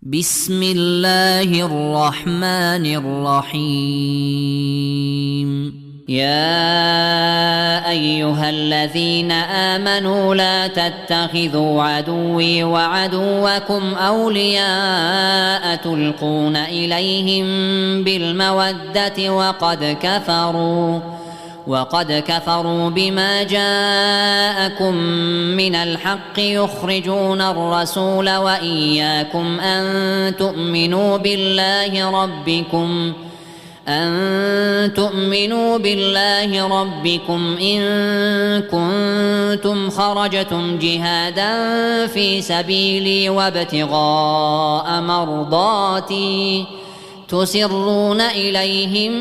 بسم الله الرحمن الرحيم. يا أيها الذين آمنوا لا تتخذوا عدوي وعدوكم أولياء تلقون إليهم بالمودة وقد كفروا بما جاءكم من الحق يخرجون الرسول وإياكم أن تؤمنوا بالله ربكم إن كنتم خرجتم جهادا في سبيلي وابتغاء مرضاتي تسرون إليهم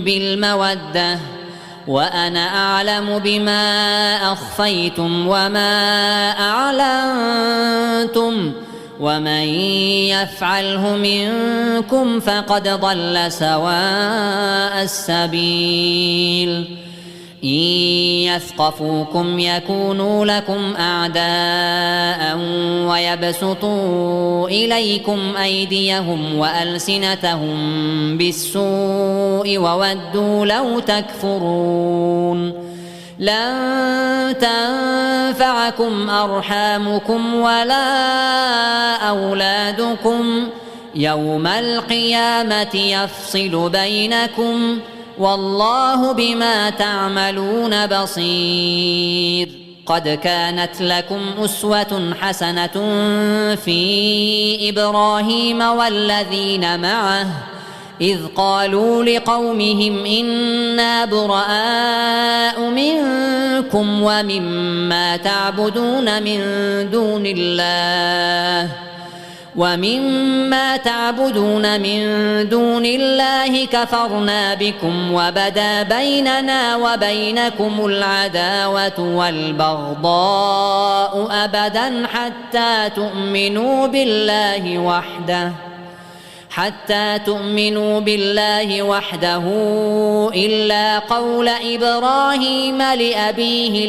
بالمودة وأنا أعلم بما أخفيتم وما أعلنتم ومن يفعله منكم فقد ضل سواء السبيل. إن يثقفوكم يكونوا لكم أعداء ويبسطوا إليكم أيديهم وألسنتهم بالسوء وودوا لو تكفرون. لن تنفعكم أرحامكم ولا أولادكم يوم القيامة يفصل بينكم والله بما تعملون بصير. قد كانت لكم أسوة حسنة في إبراهيم والذين معه إذ قالوا لقومهم إنا براء منكم ومما تعبدون من دون الله كفرنا بكم وبدا بيننا وبينكم العداوة والبغضاء أبدا حتى تؤمنوا بالله وحده إلا قول إبراهيم لأبيه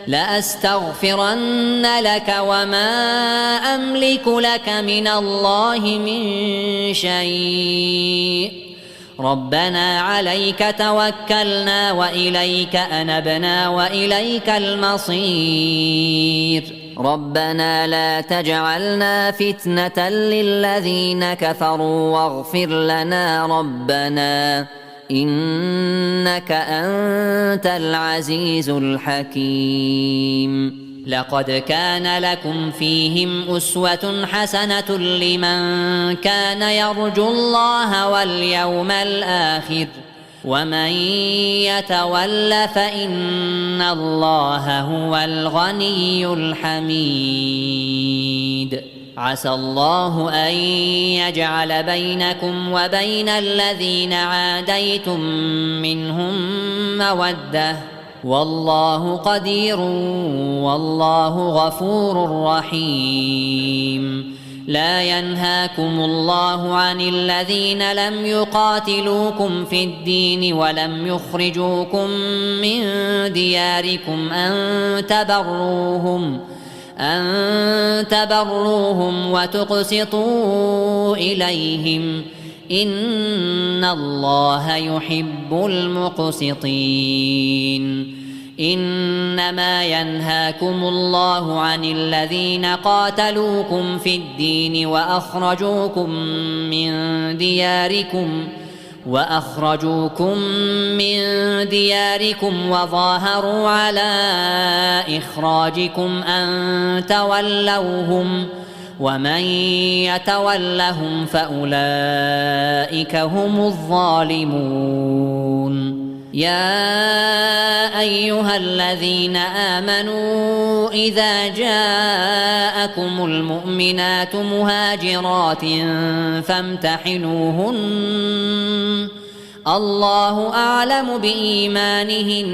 لأستغفرن لك وما أملك لك من الله من شيء. ربنا عليك توكلنا وإليك أنبنا وإليك المصير. ربنا لا تجعلنا فتنة للذين كفروا واغفر لنا ربنا إنك أنت العزيز الحكيم. لقد كان لكم فيهم أسوة حسنة لمن كان يرجو الله واليوم الآخر ومن يتول فإن الله هو الغني الحميد. عسى الله أن يجعل بينكم وبين الذين عاديتم منهم مودة والله قدير والله غفور رحيم. لا ينهاكم الله عن الذين لم يقاتلوكم في الدين ولم يخرجوكم من دياركم أن تبروهم وتقسطوا إليهم إن الله يحب المقسطين. إنما ينهاكم الله عن الذين قاتلوكم في الدين وأخرجوكم من دياركم وظاهروا على إخراجكم أن تولوهم ومن يتولهم فأولئك هم الظالمون. يا أيها الذين آمنوا إذا جاءكم المؤمنات مهاجرات فامتحنوهن الله أعلم بإيمانهن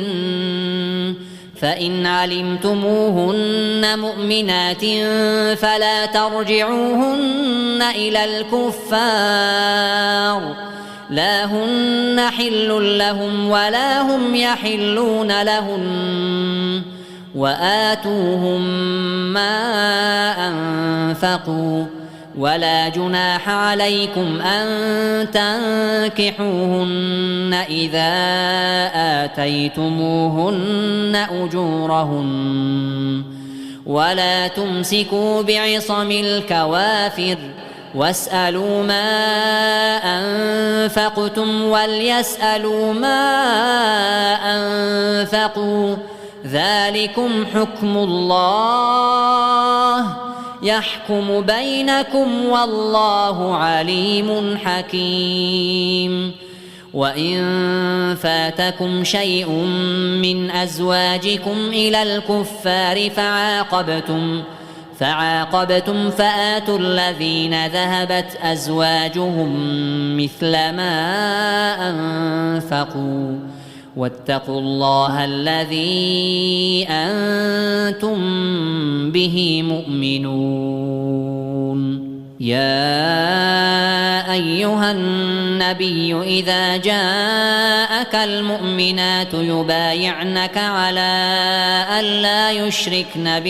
فإن علمتموهن مؤمنات فلا ترجعوهن إلى الكفار لا هن حل لهم ولا هم يحلون لهن وآتوهم ما أنفقوا ولا جناح عليكم أن تنكحوهن إذا آتيتموهن أجورهن ولا تمسكوا بعصم الكوافر واسألوا ما أنفقتم وليسألوا ما أنفقوا ذلكم حكم الله يحكم بينكم والله عليم حكيم. وإن فاتكم شيء من أزواجكم إلى الكفار فعاقبتم فآتوا الذين ذهبت أزواجهم مثل ما أنفقوا واتقوا الله الذي أنتم به مؤمنون. يا أيها النبي إذا جاءك المؤمنات يبايعنك على ألا يشركن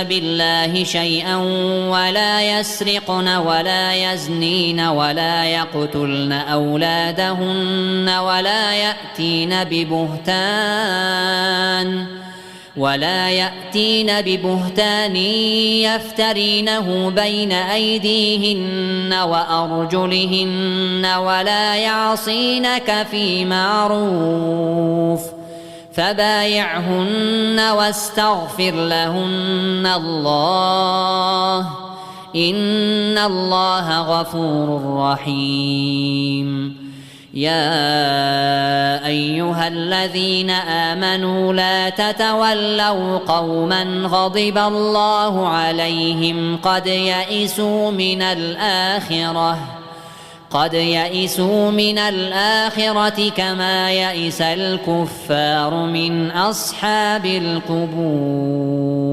بالله شيئا ولا يسرقن ولا يزنين ولا يقتلن أولادهن ولا يأتين ببهتان يفترينه بين أيديهن وأرجلهن ولا يعصينك في معروف فبايعهن واستغفر لهن الله إن الله غفور رحيم. يا أيها الذين آمنوا لا تتولوا قوما غضب الله عليهم قد يئسوا من الآخرة كما يئس الكفار من أصحاب القبور.